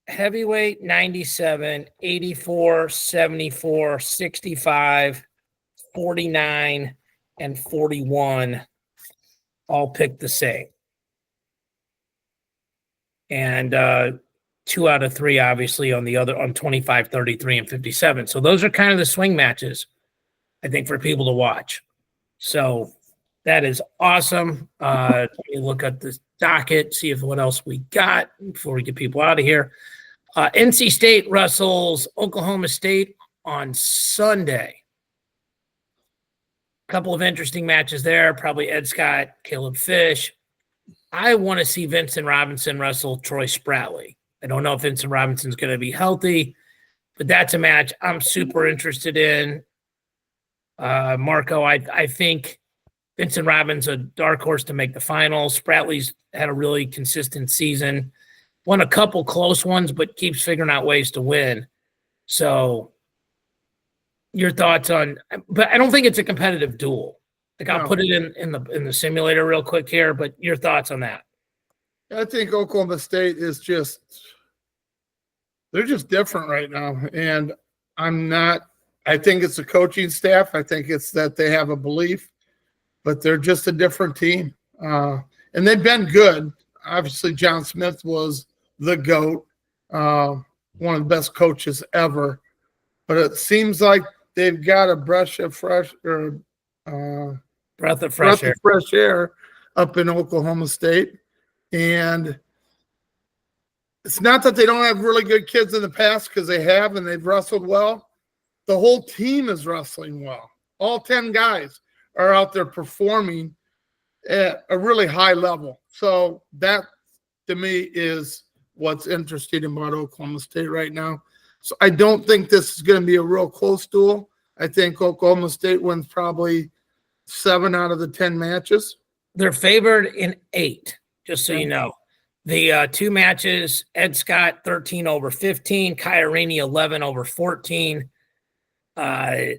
heavyweight 97, 84, 74, 65, 49, and 41 all picked the same. And 2 out of 3, obviously, on the other, on 25, 33, and 57. So those are kind of the swing matches, I think, for people to watch. So that is awesome. Let me look at this docket, see if what else we got before we get people out of here. NC State wrestles Oklahoma State on Sunday. A couple of interesting matches there. Probably Ed Scott, Caleb Fish. I want to see Vincent Robinson wrestle Troy Spratley. I don't know if Vincent Robinson's going to be healthy, but that's a match I'm super interested in. Marco, I think Vincent Robinson's a dark horse to make the finals. Spratley's had a really consistent season. Won a couple close ones, but keeps figuring out ways to win. So your thoughts on, but I don't think it's a competitive duel. Like, I'll put it in the simulator real quick here, but your thoughts on that? I think Oklahoma State is they're just different right now. And I think it's the coaching staff. I think it's that they have a belief, but they're just a different team. And they've been good. Obviously, John Smith was the GOAT, one of the best coaches ever. But it seems like they've got a breath of fresh air up in Oklahoma State. And it's not that they don't have really good kids in the past, because they have, and they've wrestled well. The whole team is wrestling well. All 10 guys are out there performing at a really high level. So that, to me, is what's interesting about Oklahoma State right now. So I don't think this is going to be a real close duel. I think Oklahoma State wins probably 7 out of the 10 matches. They're favored in 8, just so you know. The 2 matches, Ed Scott 13 over 15, Kairini 11 over 14. I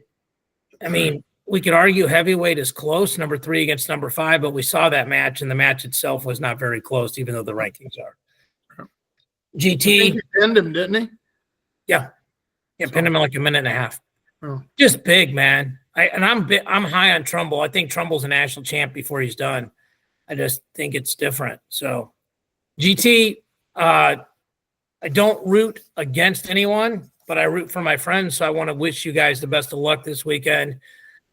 mean, we could argue heavyweight is close, number 3 against number 5, but we saw that match, and the match itself was not very close, even though the rankings are. GT. I think he pinned him, didn't he? Yeah. Yeah, pinned him in like a minute and a half. Oh. Just big, man. I'm high on Trumbull. I think Trumbull's a national champ before he's done. I just think it's different. So, GT, I don't root against anyone, but I root for my friends. So I want to wish you guys the best of luck this weekend.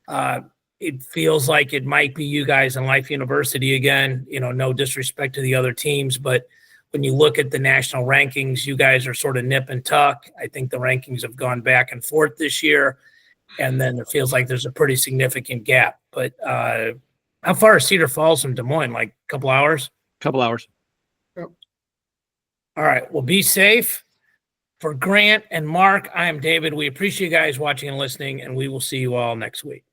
It feels like it might be you guys in Life University again. You know, no disrespect to the other teams, but when you look at the national rankings, you guys are sort of nip and tuck. I think the rankings have gone back and forth this year, and then it feels like there's a pretty significant gap. But how far is Cedar Falls from Des Moines? Like a couple hours? Couple hours. Yep. All right. Well, be safe. For Grant and Mark, I am David. We appreciate you guys watching and listening, and we will see you all next week.